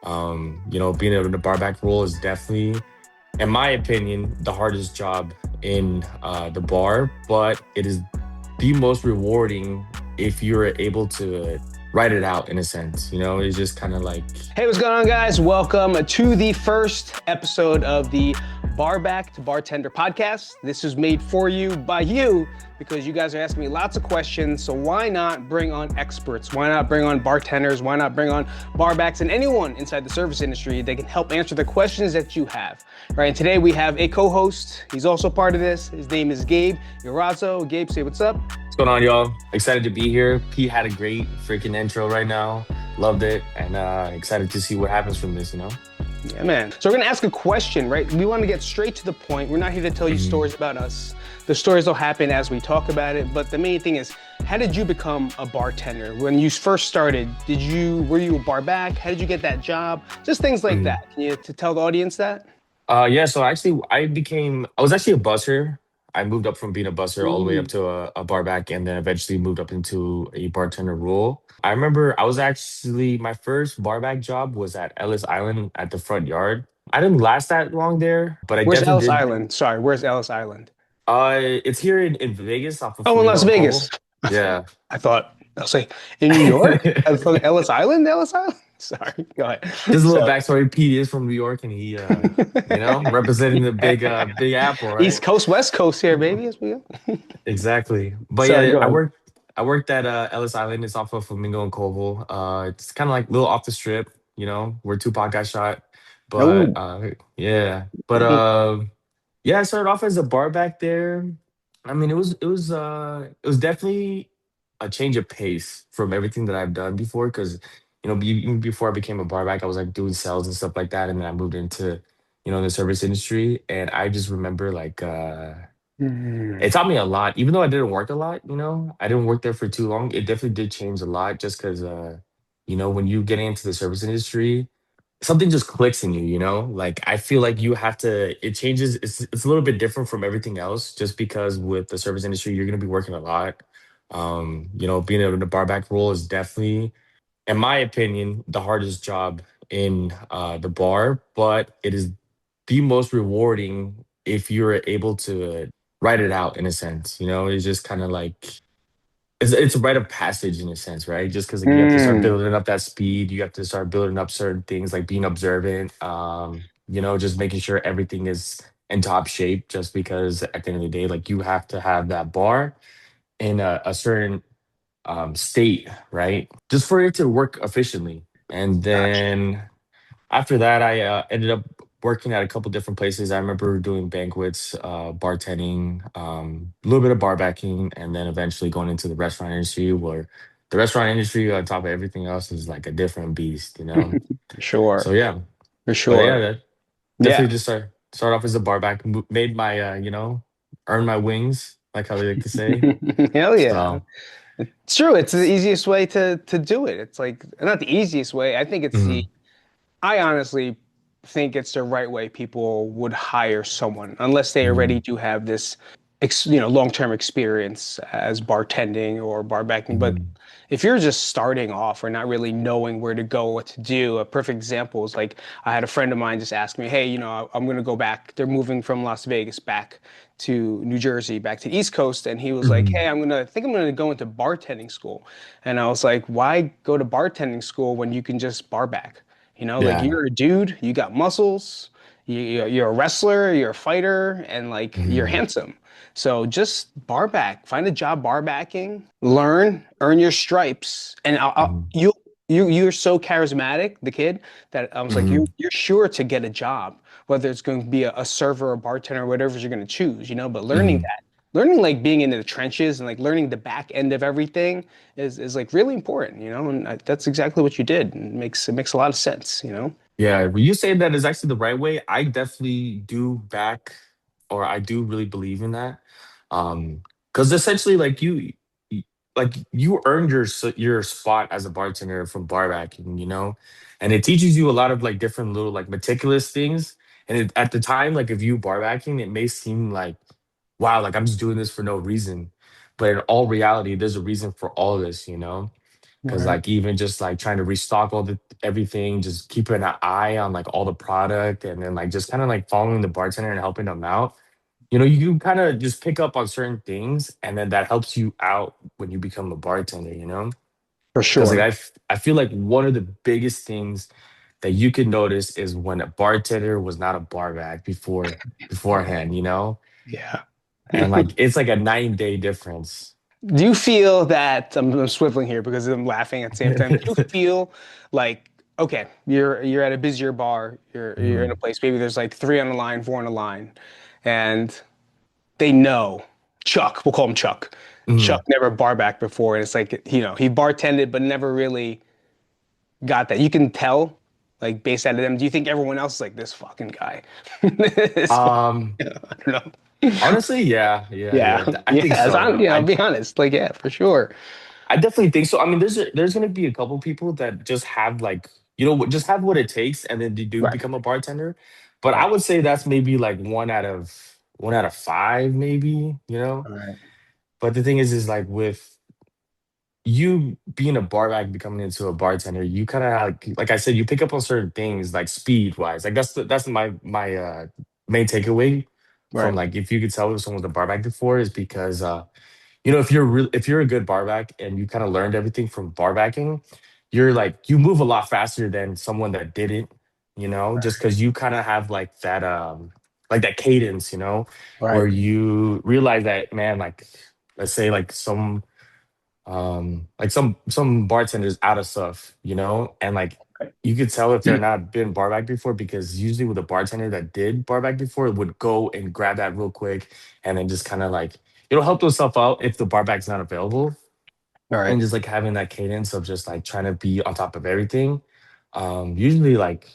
Being in the barback role is definitely, in my opinion, the hardest job in the bar, but it is the most rewarding if you're able to write it out in a sense. It's just kind of like, Hey, what's going on, guys? Welcome to the first episode of the Barback to Bartender podcast. This is made for you by you because you guys are asking me lots of questions. So why not bring on experts? Why not bring on bartenders? Why not bring on barbacks and anyone inside the service industry that can help answer the questions that you have? Right. And today we have a co-host. He's also part of this. His name is Gabe Urazo. Gabe, say what's up. what's going on, y'all? Excited to be here. Pete had a great freaking intro right now. Loved it. And excited to see what happens from this. Yeah, man. So we're gonna ask a question, right? We want to get straight to the point. We're not here to tell you Mhm. stories about us. The stories will happen as we talk about it. But the main thing is, how did you become a bartender? When you first started, were you a barback? How did you get that job? Just things like Mhm. that. Can you to tell the audience that? Yeah, so actually, I was actually a busser. I moved up from being a busser all the way up Ooh. to a bar back, and then eventually moved up into a bartender role. I remember I was actually, my first bar back job was at Ellis Island at the front yard. I didn't last that long there, but I Where's definitely Ellis did. Island? Sorry, where's Ellis Island? It's here in Vegas off of Oh, in Flamingo Las and Vegas. Koval. Yeah. I was like, in New York? From Ellis Island? Ellis Island? Sorry, go ahead. Just a little So backstory. Pete is from New York, and he, representing the Big Apple, East right? Coast, West Coast here, baby, as we go. Exactly. But Sorry, yeah, go I ahead. worked I worked at Ellis Island. It's off of Flamingo and Koval. It's kind of like a little off the strip, where Tupac got shot. But No. yeah. But yeah, I started off as a bar back there. I mean, it was definitely a change of pace from everything that I've done before because even before I became a bar back, I was like doing sales and stuff like that, and then I moved into the service industry, and I just remember like it Mm. taught me a lot, even though I didn't work a lot, I didn't work there for too long. It definitely did change a lot just because, when you get into the service industry, something just clicks in you. Like, I feel like it changes. It's a little bit different from everything else just because with the service industry, you're going to be working a lot. Being in the barback role is definitely, in my opinion, the hardest job in the bar, but it is the most rewarding if you're able to write it out in a sense. It's just kind of like it's a rite of passage in a sense, right? Just because like, you have to start Mm. building up that speed, you have to start building up certain things like being observant, just making sure everything is in top shape. Just because at the end of the day, like you have to have that bar in a certain state, right? Just for it to work efficiently. And Gotcha. then after that, I ended up working at a couple different places. I remember doing banquets, bartending, a little bit of bar backing, and then eventually going into the restaurant industry, where the restaurant industry, on top of everything else, is like a different beast. For sure. So yeah, For but yeah, sure. that Yeah. definitely just start off as a bar back, made my earn my wings, like how they like to say. Hell yeah. So. It's true. It's the easiest way to do it. It's like not the easiest way. I think I honestly think it's the right way people would hire someone, unless they already Mhm, do have this, long-term experience as bartending or barbacking. But mhm, if you're just starting off or not really knowing where to go, what to do, a perfect example is like I had a friend of mine just ask me, "Hey, I'm going to go back. They're moving from Las Vegas back to New Jersey, back to the East Coast," and he was like, mhm, "Hey, I think I'm gonna go into bartending school," and I was like, "Why go to bartending school when you can just bar back?" Like yeah. you're a dude, you got muscles, you're a wrestler, you're a fighter, and like you're Mhm, handsome. So just bar back, find a job bar backing, learn, earn your stripes, and mhm, you're so charismatic, the kid, that I was like, mhm, you're sure to get a job, whether it's going to be a server, a bartender, whatever you're going to choose. But mhm. learning like being in the trenches and like learning the back end of everything is like really important. And that's exactly what you did. And it makes a lot of sense. Yeah, when you say that is actually the right way, I definitely do back, or I do really believe in that. Because essentially, like you earned your spot as a bartender from bar backing, and it teaches you a lot of like different little like meticulous things. And at the time, like if you bar backing, it may seem like, wow, like I'm just doing this for no reason, but in all reality, there's a reason for all this. Cause Right. like even just like trying to restock all the everything, just keeping an eye on like all the product and then like just kind of like following the bartender and helping them out. You kind of just pick up on certain things and then that helps you out when you become a bartender, you know? For Because like sure. I feel like one of the biggest things that you can notice is when a bartender was not a barback beforehand, you know? Yeah. And like it's like a 9 day difference. Do you feel that I'm swiveling here because I'm laughing at the same time? Do you feel like okay, you're at a busier bar, you're in a Mhm, place, maybe there's like three on the line, four on the line, and they know Chuck, we'll call him Chuck. Chuck mhm. never bar back before, and it's like, he bartended but never really got that. You can tell, like based out of them. Do you think everyone else is like this fucking guy? This fucking, Um, I don't know. Honestly, yeah, yeah, Yeah, yeah. I yeah. think so. I'll be honest. Like, yeah, for sure. I definitely think so. I mean, there's gonna be a couple people that just have like, just have what it takes, and then they do Right, become a bartender. But I right, would say that's maybe like one out of five, maybe, you know. right, But the thing is like with you being a barback becoming into a bartender, you kind of like I said, you pick up on certain things like speed wise. Like that's my main takeaway from right, like if you could tell if someone's a barback before is because if you're a good barback and you kind of learned everything from barbacking, you're like you move a lot faster than someone that didn't, just because you kind of have like that cadence, where right, you realize that, man, like let's say like some bartenders out of stuff, and like right, you could tell if they're not been barback before because usually with a bartender that did barback before would go and grab that real quick and then just kind of like it'll help themselves out if the barback's not available all and right. just like having that cadence of just like trying to be on top of everything. Usually like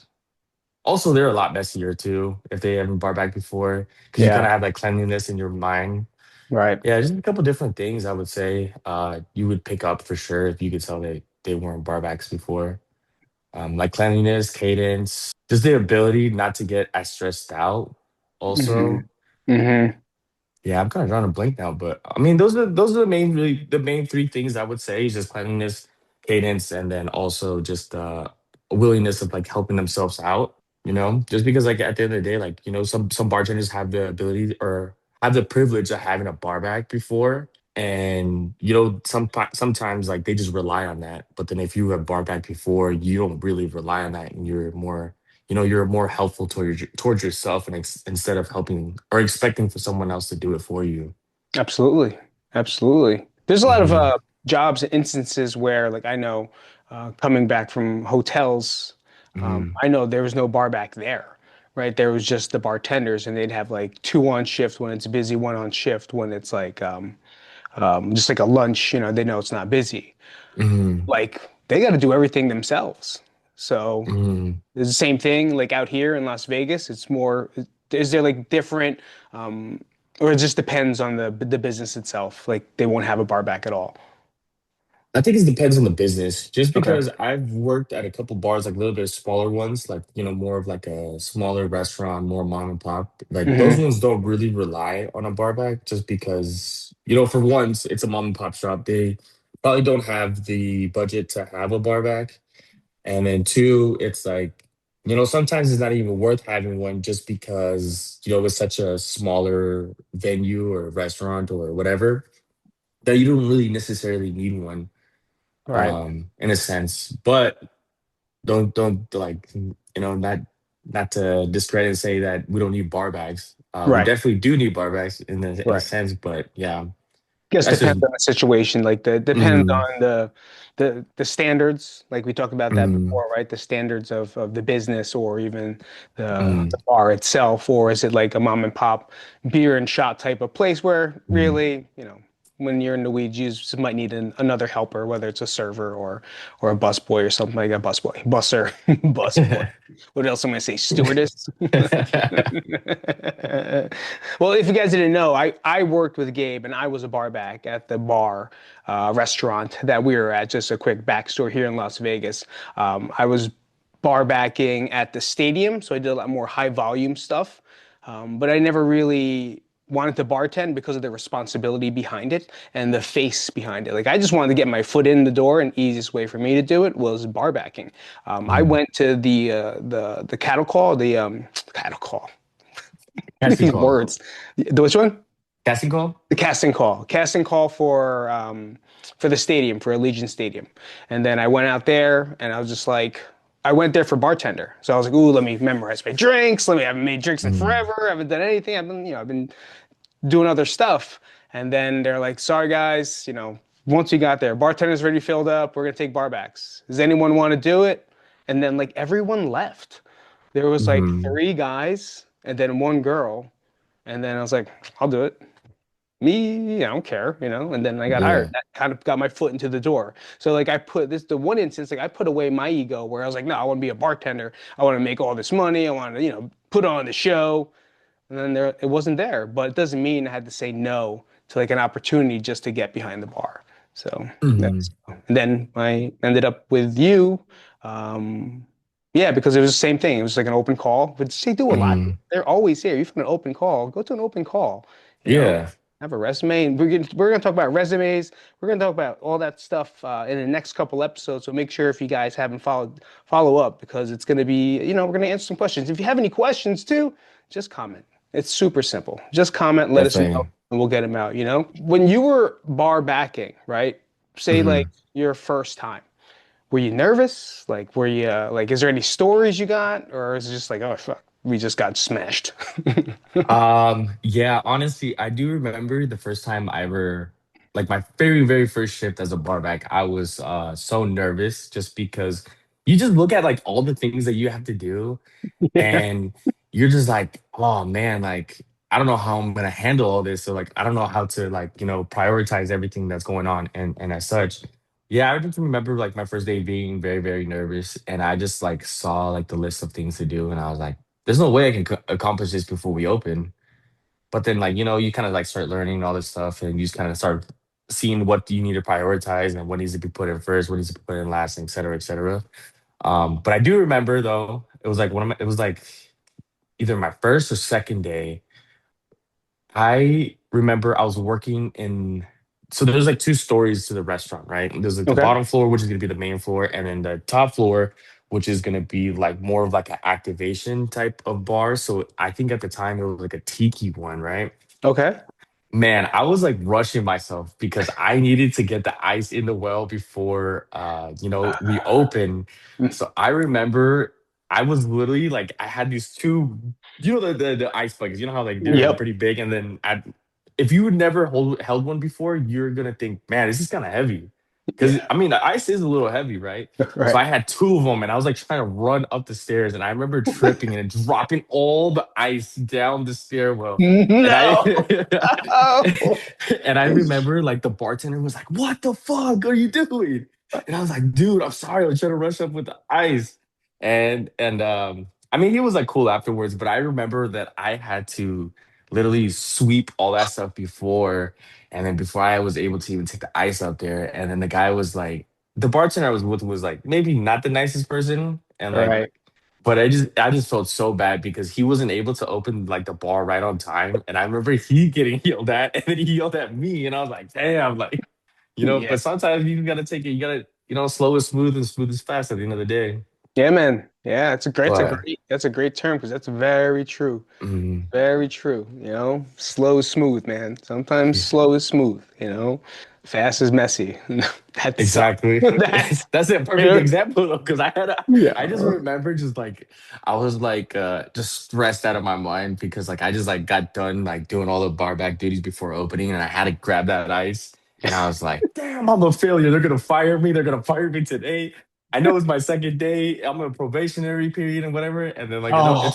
also they're a lot messier too if they haven't barback before because you kind Yeah, of have that cleanliness in your mind. right. Yeah, just a couple different things I would say you would pick up for sure if you could tell they weren't barbacks before. Like cleanliness, cadence, just the ability not to get as stressed out. Hmm. Also, Hmm. yeah, I'm kind of drawing a blank now, but I mean those are the main three things I would say is just cleanliness, cadence, and then also just a willingness of like helping themselves out. Just because like at the end of the day, like some bartenders have the ability or have the privilege of having a bar back before, and sometimes like they just rely on that. But then if you have bar back before, you don't really rely on that, and you're more helpful towards yourself, and instead of helping or expecting for someone else to do it for you. Absolutely. Absolutely. There's a lot of Hmm. jobs and instances where, like, I know coming back from hotels, Hmm. I know there was no bar back there, right? There was just the bartenders, and they'd have like two on shift when it's busy, one on shift when it's like just like a lunch, they know it's not busy. Hmm. Like, they got to do everything themselves. So, Hmm. it's the same thing like out here in Las Vegas. It's more, is there like different, um, or it just depends on the business itself? Like they won't have a bar back at all. I think it depends on the business. Just Okay. because I've worked at a couple bars, like a little bit smaller ones, like more of like a smaller restaurant, more mom and pop. Like those Hmm. ones don't really rely on a bar back, just because for once it's a mom and pop shop. They probably don't have the budget to have a bar back, and then two, it's like sometimes it's not even worth having one just because it's such a smaller venue or restaurant or whatever that you don't really necessarily need one Right. in a sense. But don't like not to discredit and say that we don't need bar bags. We Right. definitely do need bar bags in a Right. sense, but yeah, Guess that's just depends on the situation. Like the depends mm, on the standards. Like we talked about that mm, before, right? The standards of the business or even the mm, bar itself, or is it like a mom and pop beer and shot type of place where mm. really, when you're in the weeds, you just might need another helper, whether it's a server or a busboy or something like a busboy, busser, busboy. What else am I gonna say? Stewardess. Well, if you guys didn't know, I worked with Gabe and I was a barback at the bar restaurant that we were at. Just a quick backstory here in Las Vegas. I was barbacking at the stadium, so I did a lot more high volume stuff. But I never really wanted to bartend because of the responsibility behind it and the face behind it. Like I just wanted to get my foot in the door, and easiest way for me to do it was barbacking. I Mm. went to the cattle call, the cattle call. Casting call. Words. The which one? Casting call. The casting call for the stadium, for Allegiant Stadium. And then I went out there and I was just like, I went there for bartender. So I was like, ooh, let me memorize my drinks. Let me, I haven't made drinks in Mm. forever. I haven't done anything. I've been doing other stuff. And then they're like, sorry guys, once we got there, bartender's already filled up. We're gonna take barbacks. Does anyone want to do it? And then like everyone left. There was like Mm. three guys and then one girl. And then I was like, I'll do it. Me, I don't care, and then I got hired. Yeah. That kind of got my foot into the door. So like I put this the one instance, like I put away my ego where I was like, no, I want to be a bartender. I want to make all this money. I want to, put on the show. And then there it wasn't there. But it doesn't mean I had to say no to like an opportunity just to get behind the bar. So Mm. that's and then I ended up with you. Um, yeah, because it was the same thing. It was like an open call, but they do a lot. Mm. They're always here. You find an open call, go to an open call, you know Yeah. have a resume. And we're gonna talk about resumes. We're gonna talk about all that stuff in the next couple episodes. So make sure if you guys haven't follow up because it's gonna be we're gonna answer some questions. If you have any questions too, just comment. It's super simple. Just comment, let us know, Definitely. and we'll get them out. When you were bar backing, right? Say like Hmm. your first time. Were you nervous? Like, were you like? Is there any stories you got, or is it just like, oh fuck, we just got smashed? Yeah, honestly, I do remember the first time I ever, like my very, very first shift as a barback, I was so nervous just because you just look at like all the things that you have to do Yeah. and you're just like, oh man, like I don't know how I'm gonna handle all this. So like I don't know how to like, prioritize everything that's going on and as such. Yeah, I just remember like my first day being very, very nervous and I just like saw like the list of things to do and I was like, there's no way I can accomplish this before we open. But then like, you kind of like start learning all this stuff and you just kind of start seeing what you need to prioritize and what needs to be put in first, what needs to be put in last, et cetera, et cetera. But I do remember though, it was like either my first or second day. I remember I was working in, so there's like two stories to the restaurant, right? There's like the Okay. bottom floor, which is gonna be the main floor, and then the top floor, which is gonna be like more of like an activation type of bar. So I think at the time it was like a tiki one, right? Okay. Man, I was like rushing myself because I needed to get the ice in the well before we open. So I remember I was literally like I had these two, the ice buckets, you know how like they're Yep. pretty big and then if you never held one before, you're gonna think, man, this is kind of heavy. Because Yeah. I mean the ice is a little heavy, right? So Right. I had two of them and I was like trying to run up the stairs and I remember tripping and dropping all the ice down the stairwell. And I No. Oh. and I remember like the bartender was like, "What the fuck are you doing?" And I was like, "Dude, I'm sorry. I was trying to rush up with the ice." And I mean, he was like cool afterwards, but I remember that I had to literally sweep all that stuff before, and then before I was able to even take the ice up there, and then the guy was like, the bartender I was with was like maybe not the nicest person, and like Right. but I just felt so bad because he wasn't able to open like the bar right on time. And I remember he getting yelled at and then he yelled at me. And I was like, damn, like, Yeah. but sometimes you gotta take it, you gotta, slow is smooth and smooth is fast at the end of the day. Yeah, man. Yeah, But that's a great term because that's very true. mm, Very true. Slow is smooth, man. Sometimes yeah, slow is smooth, fast is messy. That's exactly. that's That's a perfect yeah. example though, because I just Yeah. remember just like I was like just stressed out of my mind because like I just like got done like doing all the bar back duties before opening and I had to grab that ice and I was like, damn, I'm a failure. They're gonna fire me. They're gonna fire me today. I know it's my second day. I'm in a probationary period and whatever. And then like Oh, it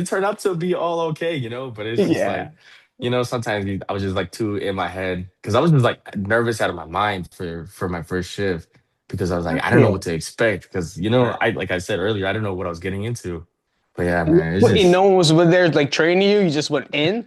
turned out to be all okay, but it's just yeah. like sometimes I was just like too in my head because I was just like nervous out of my mind for my first shift because I was like I don't know Yeah. what to expect because I like I said earlier I don't know what I was getting into. But yeah, man, it's Wait, just no one was there like training you? You just went in?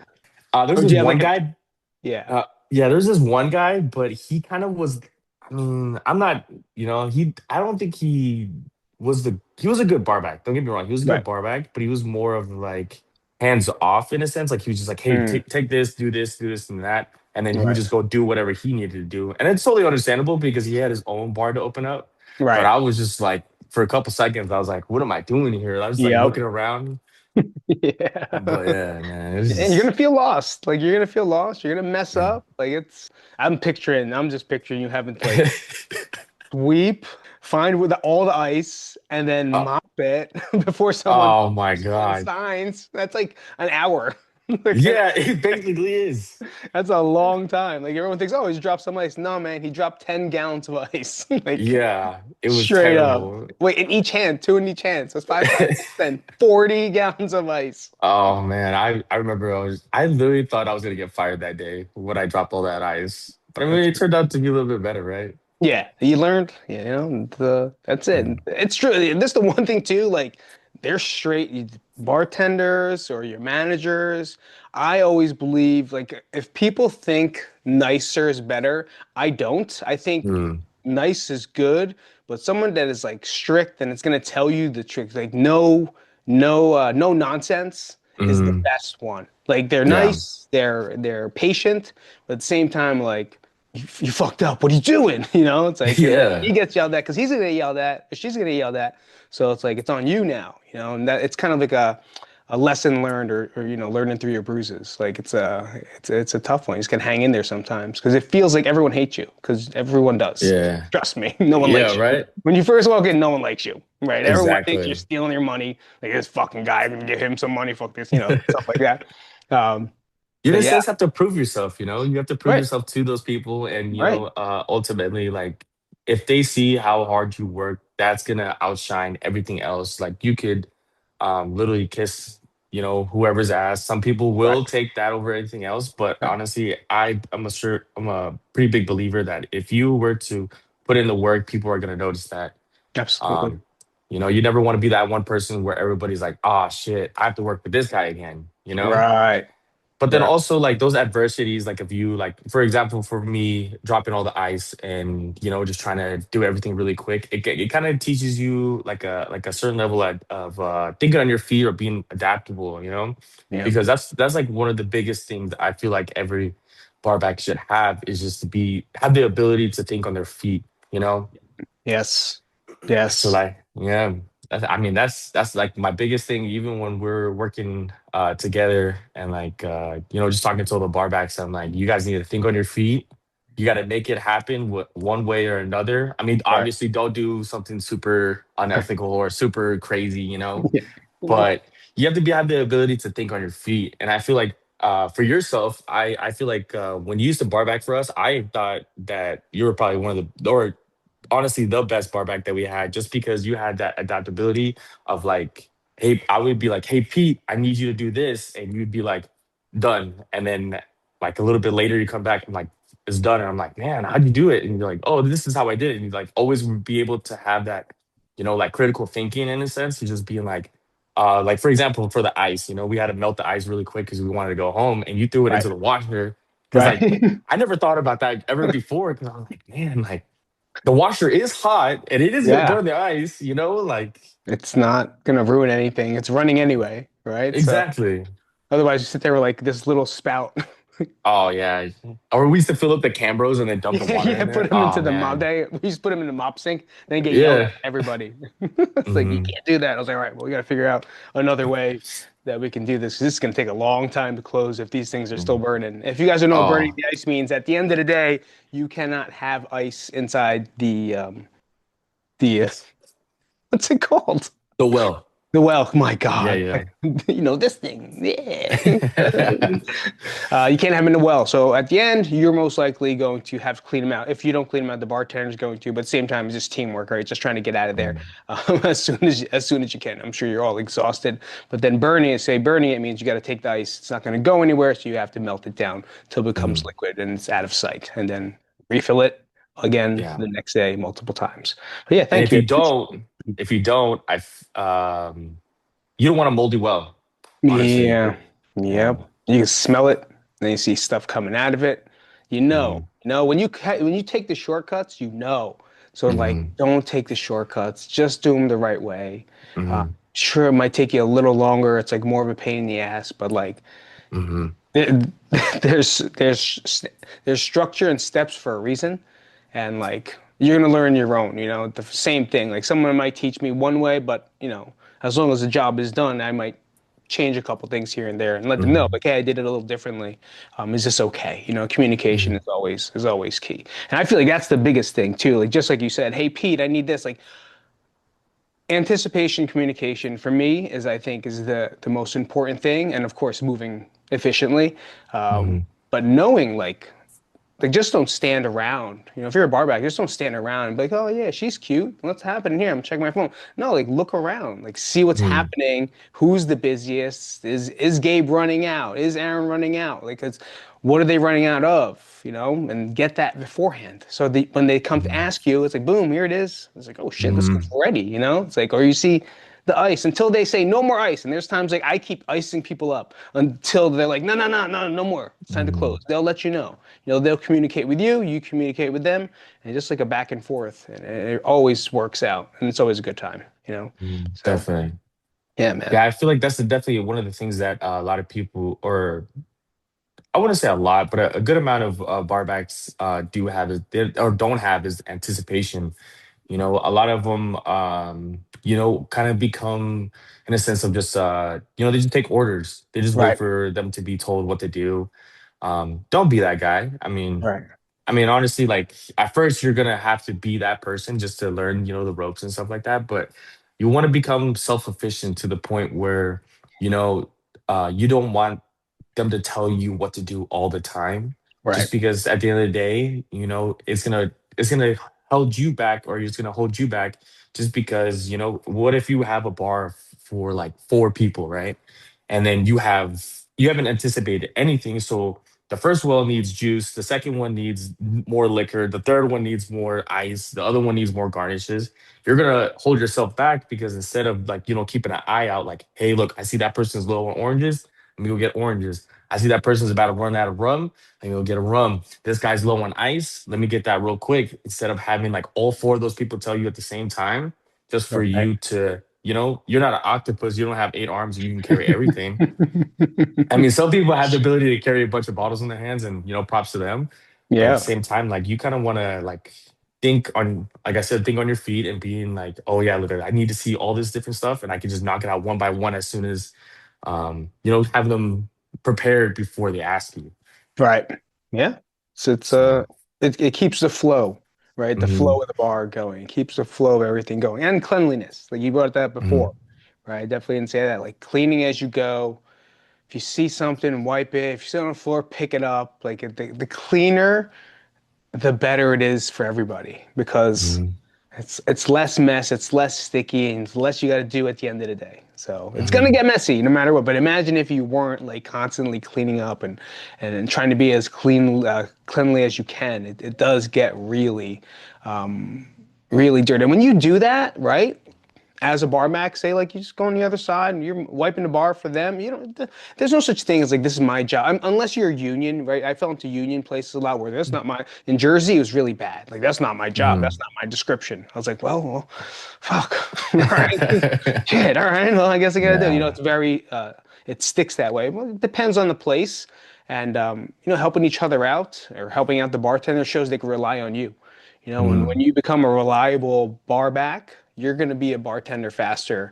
there's Or this do you have like one a guy. yeah. Yeah, there's this one guy, but he kind of was. I mean, I'm not. He. I don't think he was a good barback. Don't get me wrong. He was a good Right. barback, but he was more of like hands off in a sense. Like he was just like, hey, Mm, take this, do this, and that. And then he would right. just go do whatever he needed to do. And it's totally understandable because he had his own bar to open up. But Right. I was just like, for a couple seconds, I was like, what am I doing here? I was like Yep. looking around. But Yeah. yeah, man, it was And you're just gonna feel lost. Like you're gonna feel lost. You're gonna mess mm. up. Like I'm just picturing you having to like sweep, find with all the ice, and then oh, mop it before someone oh my God. signs. That's like an hour. Like Yeah, it basically is. that's a long time. Like everyone thinks, oh, he's dropped some ice. No, man, he dropped 10 gallons of ice. Like Yeah, it was straight up. terrible. Wait, in each hand, two in each hand. So it's 5 gallons, then 40 gallons of ice. Oh man, I remember I literally thought I was gonna get fired that day when I dropped all that ice. But I mean, That's it turned out to be a little bit better, right? Yeah, you learned, that's it. Mm, It's true. This is the one thing too, like they're bartenders or your managers. I always believe like if people think nicer is better, I don't. I think mm, nice is good, but someone that is like strict and it's gonna tell you the truth, like no nonsense is the mm. best one. Like they're Yeah, nice, they're patient, but at the same time, like you fucked up. What are you doing? You know, it's like, and then he yeah, gets yelled at because he's gonna get yelled at, or she's gonna get yelled at. So it's like it's on you now. You know, and that it's kind of like a lesson learned, or learning through your bruises. Like it's a tough one. You just can hang in there sometimes because it feels like everyone hates you because everyone does. yeah, Trust me, no one yeah. likes you. Right? When you first walk in, no one likes you, right? Everyone thinks you're Exactly. stealing your money. Like this fucking guy, I'm gonna give him some money. Fuck this, stuff like that. Um, You in but a yeah, sense have to prove yourself, you know? You have to prove right, yourself to those people and right, ultimately like if they see how hard you work, that's gonna outshine everything else. Like you could literally kiss, whoever's ass. Some people will correct, take that over anything else, but right. honestly, I'm a pretty big believer that if you were to put in the work, people are gonna notice that. Absolutely. Um, you never want to be that one person where everybody's like, "Ah, shit, I have to work with this guy again," you know? Right. But then Right. also like those adversities, like if you like, for example, for me, dropping all the ice and just trying to do everything really quick, it kind of teaches you like a certain level of thinking on your feet or being adaptable, Yeah. because that's like one of the biggest things I feel like every barback should have is just to have the ability to think on their feet, you know. Yes. So Yes. like, yeah, I mean that's like my biggest thing. Even when we're working together and like just talking to all the barbacks, I'm like, you guys need to think on your feet. You got to make it happen one way or another. I mean, Right. obviously, don't do something super unethical or super crazy, Yeah. but you have to have the ability to think on your feet. And I feel like for yourself, I feel like when you used to barback for us, I thought that you were probably one of the or honestly the best barback that we had just because you had that adaptability of like, hey, I would be like, hey Pete, I need you to do this, and you'd be like, done. And then like a little bit later you come back and like it's done. And I'm like, man, how'd you do it? And you're like, oh, this is how I did it. And you like always would be able to have that, like critical thinking in a sense. You just being like for example, for the ice, we had to melt the ice really quick because we wanted to go home and you threw it Right. into the washer. Cause like Right. I never thought about that ever before. Cause I was like, man, like the washer is hot and it is gonna Yeah. burn the ice, like It's not gonna ruin anything. It's running anyway, right? So exactly. otherwise you sit there with like this little spout. Oh yeah. Or we used to fill up the Cambros and then dump the Yeah, water yeah, in put there. them Oh into the mop man. day. We just put them in the mop sink, then get yelled at Yeah. by everybody. It's like you Hmm. can't do that. I was like, all right, well, we gotta figure out another way that we can do this. This is gonna take a long time to close if these things are still burning. If you guys don't know what burning Oh, the ice means, at the end of the day, you cannot have ice inside the what's it called? the well. The well. My Yeah, God, yeah. this thing. Yeah. You can't have them in the well. So at the end, you're most likely going to have to clean them out. If you don't clean them out, the bartender's going to. But at the same time, it's just teamwork, right? Just trying to get out of there Mm, as soon as you can. I'm sure you're all exhausted. But then burning it means you got to take the ice. It's not going to go anywhere, so you have to melt it down till it becomes mm. liquid and it's out of sight, and then refill it again Yeah. the next day multiple times. But yeah, And thank you. if you don't, you don't want a moldy well, honestly. Yeah. Yeah. Yep. You can smell it, then you see stuff coming out of it. Hmm. When you take the shortcuts, you know. So like, Hmm. don't take the shortcuts. Just do them the right way. Hmm. Sure, it might take you a little longer. It's like more of a pain in the ass, but like Hmm. it, there's structure and steps for a reason, and like you're gonna learn your own. The same thing. Like someone might teach me one way, but as long as the job is done, I might change a couple things here and there and let them know, Hmm. like, hey, I did it a little differently. Is this okay? Communication Hmm. is always key, and I feel like that's the biggest thing too. Like just like you said, hey Pete, I need this. Like anticipation communication for me is I think is the most important thing, and of course moving efficiently, Hmm. but knowing like just don't stand around. If you're a barback, just don't stand around and be like, oh yeah, she's cute. What's happening here? I'm checking my phone. No, like look around, like see what's Hmm. happening. Who's the busiest? Is Gabe running out? Is Aaron running out? Like, what are they running out of? And get that beforehand. So when they come to Hmm. ask you, it's like, boom, here it is. It's like, oh shit, this guy's Hmm. ready. It's like, or you see the ice until they say no more ice. And there's times like I keep icing people up until they're like, no, no, no, no, no more. It's time to close. Hmm. They'll let you know. They'll communicate with you, you communicate with them, and just like a back and forth. And it always works out. And it's always a good time. Hmm. So Definitely. yeah, man. Yeah, I feel like that's definitely one of the things that a lot of people, or I wouldn't say a lot, but a good amount of barbacks do have is or don't have is anticipation. A lot of them, kind of become in a sense of just, they just take orders. They just wait Right. for them to be told what to do. Don't be that guy. Right. Honestly, like at first you're gonna have to be that person just to learn, the ropes and stuff like that. But you want to become self-efficient to the point where, you know, you don't want them to tell you what to do all the time. Right. Just because at the end of the day, it's gonna hold you back, or it's gonna hold you back just because, what if you have a bar for like four people, right? And then you haven't anticipated anything. So the first well needs juice. The second one needs more liquor. The third one needs more ice. The other one needs more garnishes. You're gonna hold yourself back because instead of like, keeping an eye out, like, hey, look, I see that person's low on oranges. Let me go get oranges. I see that person's about to run out of rum. Let me go get a rum. This guy's low on ice. Let me get that real quick. Instead of having like all four of those people tell you at the same time, just for Right. you to, you're not an octopus. You don't have eight arms. You can carry everything. Some people have the ability to carry a bunch of bottles in their hands, and props to them. But at the Yeah. same time, like you kind of want to like think on, like I said, think on your feet and being like, oh yeah, look, I need to see all this different stuff, and I can just knock it out one by one as soon as, have them prepared before they ask you. Right. Yeah. So So, it keeps the flow, right? The hmm. flow of the bar going. It keeps the flow of everything going. And cleanliness. Like you brought that Hmm. before, right? I definitely didn't say that. Like cleaning as you go. If you see something, wipe it. If you sit on the floor, pick it up. Like the cleaner, the better it is for everybody because Hmm. it's less mess, it's less sticky, and it's less you got to do at the end of the day. So it's gonna Hmm. get messy no matter what. But imagine if you weren't like constantly cleaning up and trying to be as cleanly as you can. It does get really dirty. And when you do that, right? As a barback, say like you just go on the other side and you're wiping the bar for them. There's no such thing as like this is my job unless you're a union, right? I fell into union places a lot where that's not my. In Jersey, it was really bad. Like that's not my job. Hmm. That's not my description. I was like, well, fuck. All right, shit. All right. Well, I guess I gotta do. Yeah. It's very. It sticks that way. Well, it depends on the place, and helping each other out or helping out the bartender shows they can rely on you. When Hmm. you become a reliable bar back, you're going to be a bartender faster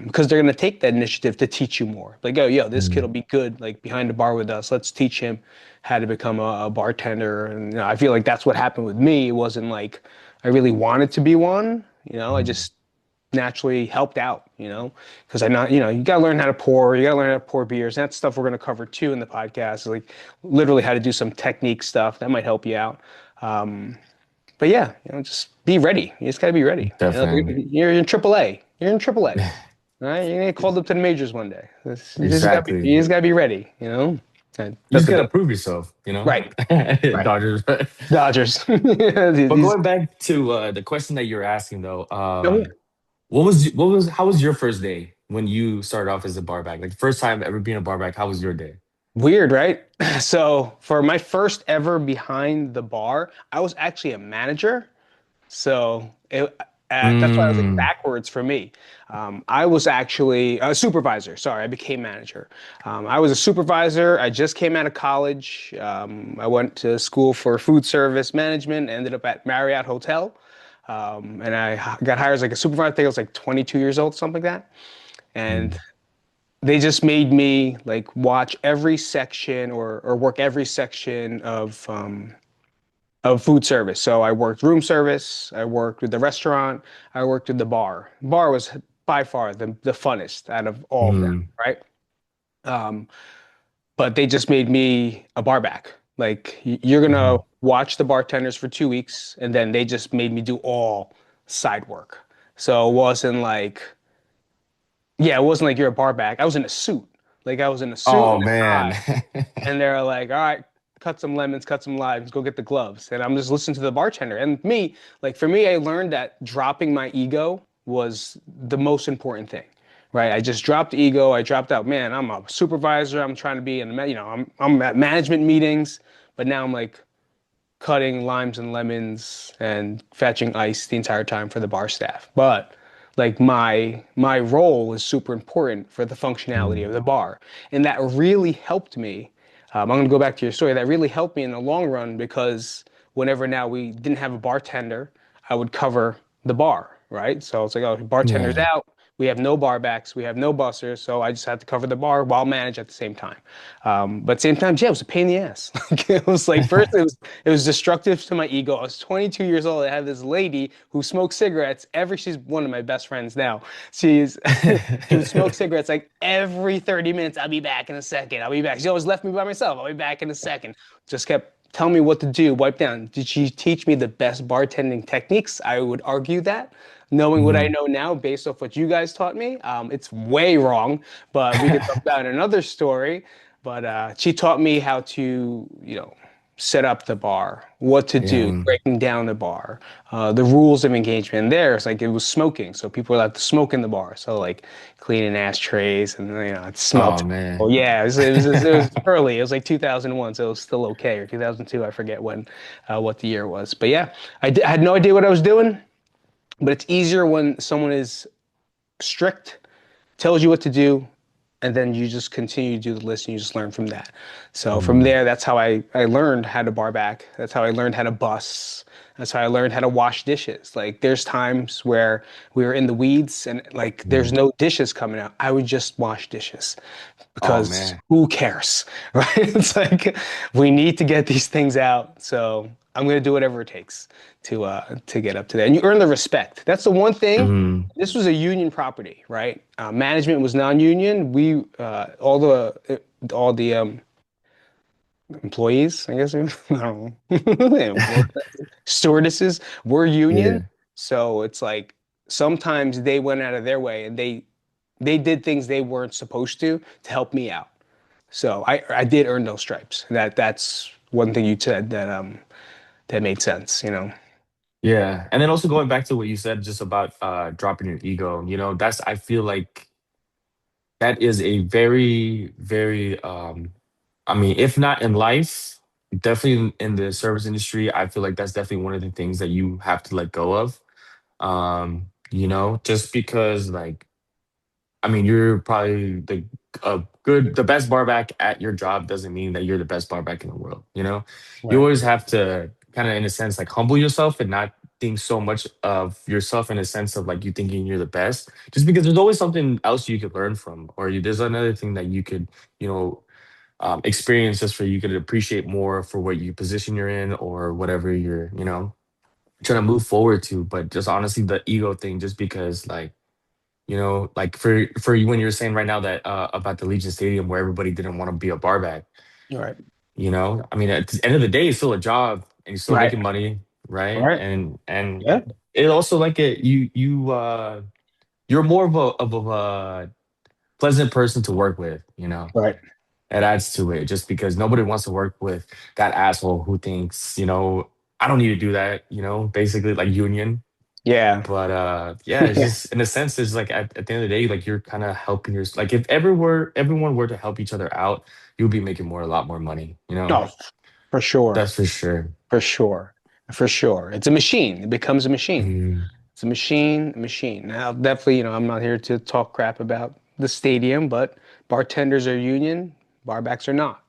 because they're going to take that initiative to teach you more. Like, oh, yo, this kid will Hmm. be good, like behind the bar with us. Let's teach him how to become a bartender. And I feel like that's what happened with me. It wasn't like I really wanted to be one. I Hmm. just naturally helped out, because I not, you got to learn how to pour, you got to learn how to pour beers. That's stuff we're going to cover too in the podcast, like literally how to do some technique stuff that might help you out. But yeah, just be ready. You just gotta be ready. Definitely. You're in AAA. You're in AAA. All right, you're gonna get called up to the majors one day. Exactly. You just gotta be ready. You just The gotta prove yourself. right, right. Dodgers. Dodgers. But These, going back to the question that you're asking though, oh, yeah. how was your first day when you started off as a barback? Like first time ever being a barback, how was your day? Weird, right? So for my first ever behind the bar, I was actually a manager. So That's why I was like Mm. backwards for me. I was actually a supervisor. Sorry, I became manager. I was a supervisor. I just came out of college. I went to school for food service management. Ended up at Marriott Hotel, and I got hired as like a supervisor. I think I was like 22 years old, something like that. And Mm. they just made me like watch every section or work every section of food service. So I worked room service, I worked with the restaurant, I worked with the bar. Bar was by far the funnest out of all of them, Mm. right? Um, but they just made me a barback. Like you're gonna Mhm. watch the bartenders for 2 weeks, and then they just made me do all side work. So it wasn't like, yeah, it wasn't like you're a barback. I was in a suit. Like I was in a suit Oh and a man. tie. And they're like, all right, cut some lemons, cut some limes, go get the gloves. And I'm just listening to the bartender. And me, like for me, I learned that dropping my ego was the most important thing, right? I just dropped ego. I dropped out, man, I'm a supervisor. I'm trying to be in, I'm at management meetings, but now I'm like, cutting limes and lemons and fetching ice the entire time for the bar staff. But like my role is super important for the functionality Mm. of the bar, and that really helped me. I'm going to go back to your story. That really helped me in the long run because whenever now we didn't have a bartender, I would cover the bar, right? So it's like, oh, bartender's Yeah. out. We have no barbacks. We have no bussers. So I just had to cover the bar while manage at the same time. But same time, yeah, it was a pain in the ass. It was like first it was destructive to my ego. I was 22 years old. I had this lady who smoked cigarettes she's one of my best friends now. She's she would smoke cigarettes like every 30 minutes. I'll be back in a second. I'll be back. She always left me by myself. I'll be back in a second. Just kept telling me what to do, wipe down. Did she teach me the best bartending techniques? I would argue that. Knowing what I Mhm. know now based off what you guys taught me, it's way wrong, but we could talk about another story. But she taught me how to, set up the bar, what to do, Yeah. breaking down the bar, the rules of engagement. And there, it's like it was smoking, so people were allowed to smoke in the bar. So like cleaning ashtrays, and it smelled. Oh man. Oh yeah, it was early. It was like 2001, so it was still okay, or 2002. I forget what the year was. But yeah, I had no idea what I was doing. But it's easier when someone is strict, tells you what to do, and then you just continue to do the list and you just learn from that. So from Mm. there, that's how I learned how to bar back. That's how I learned how to bus. That's how I learned how to wash dishes. Like there's times where we were in the weeds and like there's Mm. no dishes coming out. I would just wash dishes Oh because man. who cares, right? It's like we need to get these things out. So I'm gonna do whatever it takes to get up to that. And you earn the respect. That's the one thing. Mm. This was a union property, right? Management was non-union. We all the employees, I guess, I don't know, stewardesses were union. Yeah. So it's like sometimes they went out of their way and they did things they weren't supposed to help me out. So I did earn those stripes. That's one thing you said that made sense. Yeah. And then also going back to what you said just about dropping your ego, that's I feel like that is a very, very I mean, if not in life, definitely in the service industry, I feel like that's definitely one of the things that you have to let go of. Just because like I mean, you're probably the best barback at your job doesn't mean that you're the best barback in the world. You Right. always have to kind of, in a sense, like humble yourself and not think so much of yourself in a sense of like you thinking you're the best, just because there's always something else you could learn from, or there's another thing that you could, experience just for you could appreciate more for what you position you're in or whatever you're, trying to move forward to. But just honestly, the ego thing, just because like like for you when you're saying right now that about the Legion Stadium where everybody didn't want to be a barback, Right. I mean at the end of the day it's still a job and you're still Right. making money, right? Right. And Yeah. it also like you're more of a pleasant person to work with, Right. it adds to it just because nobody wants to work with that asshole who thinks, I don't need to do that, basically like union. Yeah. But yeah, it's just in a sense, it's like at the end of the day, like you're kind of helping like if everyone were to help each other out, you'll be making a lot more money, No, for sure. That's for sure. For sure. For sure. It's a machine. It becomes a machine. Mhm. It's a machine. Now, definitely, I'm not here to talk crap about the stadium, but bartenders are union, barbacks are not,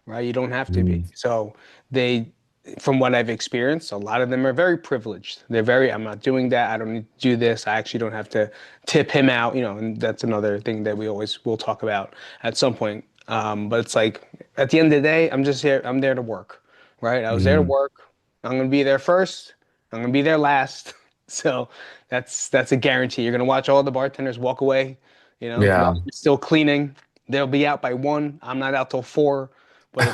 right? You don't have to be. Mm, So they, from what I've experienced, a lot of them are very privileged. I'm not doing that. I don't need to do this. I actually don't have to tip him out, and that's another thing that we always will talk about at some point. But it's like, at the end of the day, I'm just here. I'm there to work, right? I was there to mm, work. I'm going to be there first. I'm going to be there last. So that's a guarantee. You're going to watch all the bartenders walk away, while yeah. you're still cleaning. They'll be out by 1. I'm not out till 4. But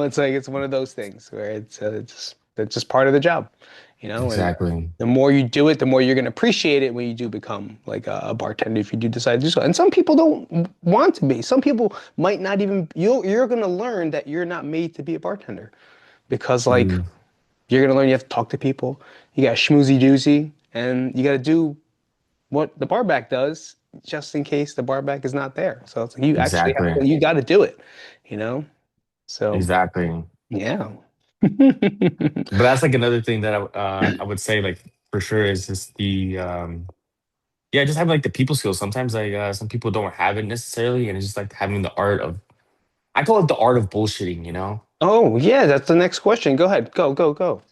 it's like, it's one of those things where it's just part of the job, and Exactly. the more you do it, the more you're going to appreciate it when you do become like a bartender if you do decide to do so. And some people don't want to be. Some people might not even you're going to learn that you're not made to be a bartender because like Mm, you're going to learn you have to talk to people. You got schmoozy doozy and you got to do what the barback does just in case the barback is not there. So it's like you actually have exactly. to, you got to do it, you know? So Exactly. yeah. But that's like another thing that I would say like for sure is just the yeah, just having like the people skills. Sometimes like some people don't have it necessarily, and it's just like having the art of I call it the art of bullshitting, you know? Oh, yeah, that's the next question. Go ahead. Go, go, go.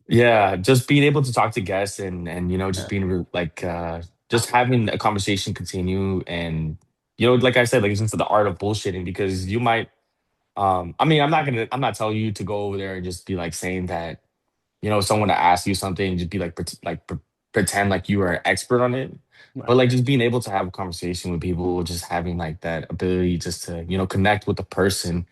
Yeah, just being able to talk to guests and just Yeah. being like just having a conversation continue and like I said, like it's into the art of bullshitting because you might I mean I'm not telling you to go over there and just be like saying that someone to ask you something, just be like, pretend like you are an expert on it. But Right. like just being able to have a conversation with people, just having like that ability just to, connect with the person.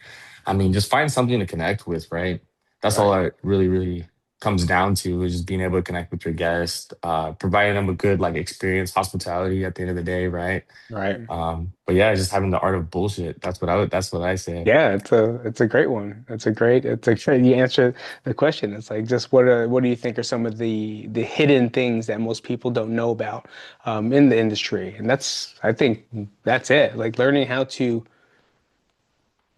I mean, just find something to connect with, right? That's all Right. it really, really comes down to is just being able to connect with your guest, providing them a good like experience, hospitality at the end of the day, right? Right. But yeah, just having the art of bullshit. That's what I say. Yeah, it's a great one. It's a great you answer the question. It's like just what do you think are some of the hidden things that most people don't know about in the industry? And I think that's it. Like learning how to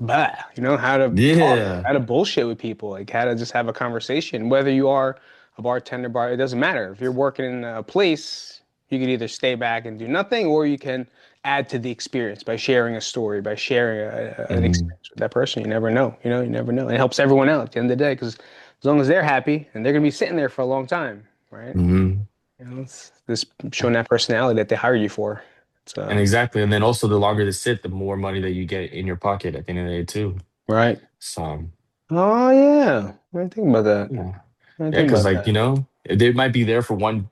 how to talk, Yeah. how to bullshit with people, like how to just have a conversation. Whether you are a bartender, it doesn't matter. If you're working in a place, you can either stay back and do nothing, or you can add to the experience by sharing a story, by sharing an Mhm. experience with that person. You never know. You never know. And it helps everyone out at the end of the day because as long as they're happy and they're gonna be sitting there for a long time, right? Mhm. It's this showing that personality that they hired you for. It's And exactly. And then also the longer they sit, the more money that you get in your pocket at the end of the day too. right. So Oh yeah. I didn't think about that. yeah. I didn't Yeah, think because about like, that. they might be there for one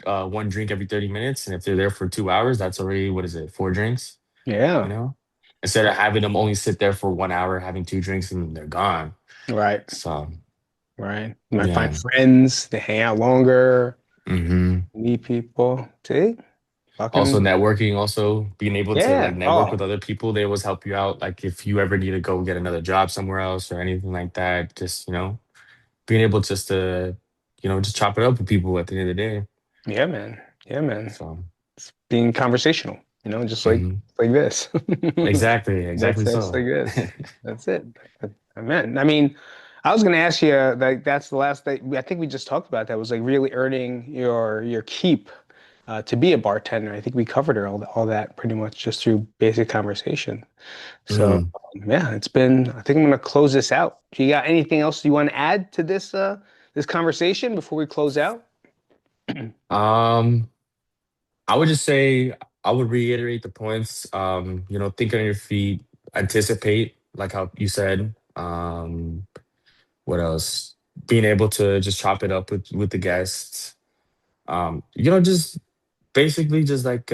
drink every 30 minutes. And if they're there for 2 hours, that's already what is it, four drinks, you Yeah. know? Instead of having them only sit there for 1 hour having two drinks and they're gone. Right. So Right. You might find yeah. friends, they hang out longer, Hmm. meet people. See? Also Fucking networking, also being able to like yeah. network Oh, with other people, they always help you out. Like if you ever need to go get another job somewhere else or anything like that, just being able just to, just chop it up with people at the end of the day. yeah, man. Yeah, man. So, Being conversational, just mhm. like this. Exactly, exactly That's so. like this. That's it. I mean, I was gonna ask you like that's the last thing I think we just talked about that was like really earning your keep to be a bartender. I think we covered all that pretty much just through basic conversation. So Mm. yeah, I think I'm gonna close this out. Do you got anything else you want to add to this conversation before we close out? Um, I would just say I would reiterate the points. Think on your feet, anticipate, like how you said. What else? Being able to just chop it up with the guests. Just basically just like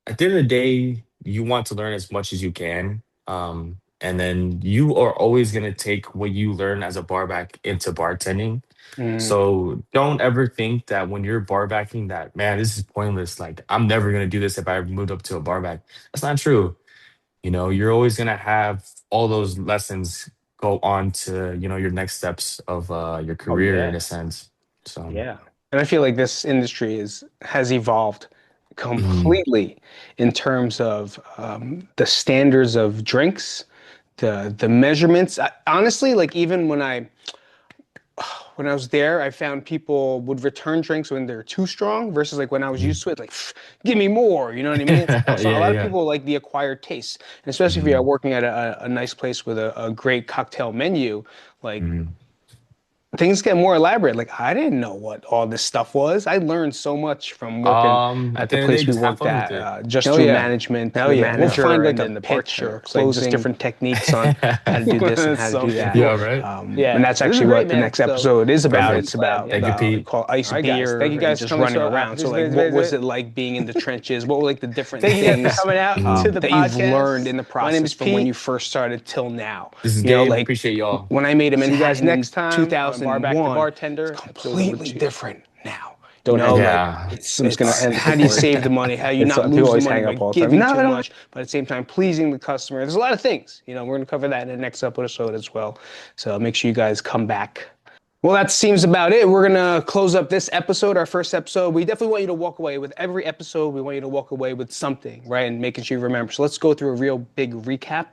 at the end of the day, you want to learn as much as you can. And then you are always gonna take what you learn as a barback into bartending. Mm, So don't ever think that when you're barbacking that, man, this is pointless. Like I'm never gonna do this if I moved up to a barback. That's not true. You're always gonna have all those lessons go on to, your next steps of your oh career in yeah, a sense. So yeah. And I feel like this industry has evolved mhm, completely in terms of the standards of drinks, the measurements. Honestly, like even when when I was there, I found people would return drinks when they're too strong versus like when I was used to it, like, give me more, you know what I mean? Yeah, So a lot of yeah. people like the acquired taste, and especially if you're Mhm, working at a nice place with a great cocktail menu, like mhm. things get more elaborate. Like I didn't know what all this stuff was. I learned so much from working At at the the end of the day, place we just have worked fun with at, it. just Oh through yeah. management, Oh the yeah. We'll No. find like And a then the pitch or bartender. It's like like just just different techniques on how to do this and it's how to so do that. cool. Yeah, right. And Yeah. that's This is a actually great what the man next episode. episode is about. Really It's Perfect. glad. about Yeah. Thank you, we Pete. call it ice All right, guys. Thank beer you and guys for just coming. running So around. So like, what was it like being in the trenches? What were like the different thank you guys for things coming out to the that you've learned podcast. in the My name process is from when you Pete. first started till now? This is You know, Gabe. like Appreciate y'all. when I made a See you guys Manhattan in next time on Barback the 2001, it's Bartender, episode number completely 2. different now. You Don't know, hang up. like Yeah. I'm just gonna end the how do you recording. save the money? How you It's not people lose the always money hang by up all the time. giving No, too I don't. much, but at the same time pleasing the customer. There's a lot of things. You know, we're gonna cover that in the next episode as well. So make sure you guys come back. Well, that seems about it. We're gonna close up this episode, our first episode. We definitely want you to walk away with every episode. We want you to walk away with something, right? And making sure you remember. So let's go through a real big recap.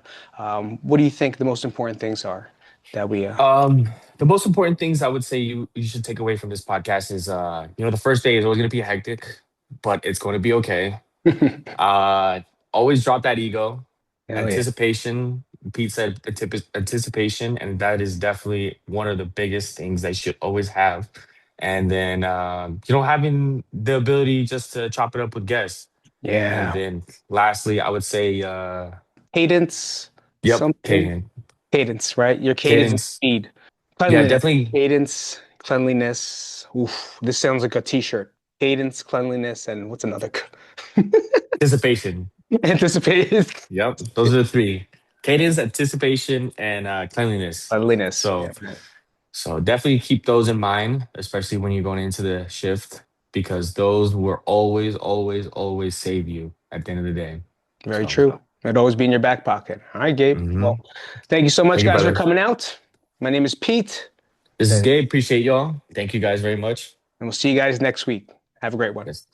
What do you think the most important things are that we The most important things I would say you should take away from this podcast is the first day is always gonna be hectic, but it's going to be okay. Uh, Always drop that ego, Hell yeah. anticipation. Pete said anticipation, and that is definitely one of the biggest things that you should always have. And then having the ability just to chop it up with guests. And Yeah. then lastly, I would say Cadence, yep, something. cadence. Cadence, right? Your cadence and Cadence. speed. Yeah, Cleanliness. definitely Cadence, cleanliness. Oof, this sounds like a t-shirt. Cadence, cleanliness, and what's another? anticipation. Anticipated. Yep, those are the three: cadence, anticipation, and cleanliness. Cleanliness. So, Yeah. so definitely keep those in mind, especially when you're going into the shift, because those will always, always, always save you at the end of the day. Very So, true. It'd always be in your back pocket. All right, Gabe. Well, mhm. thank you so much, Thank you, guys, for brother. coming out. My name is Pete, This is and Gabe. Appreciate y'all. Thank you guys very much. we'll see you guys next week. Have a great one. Yes.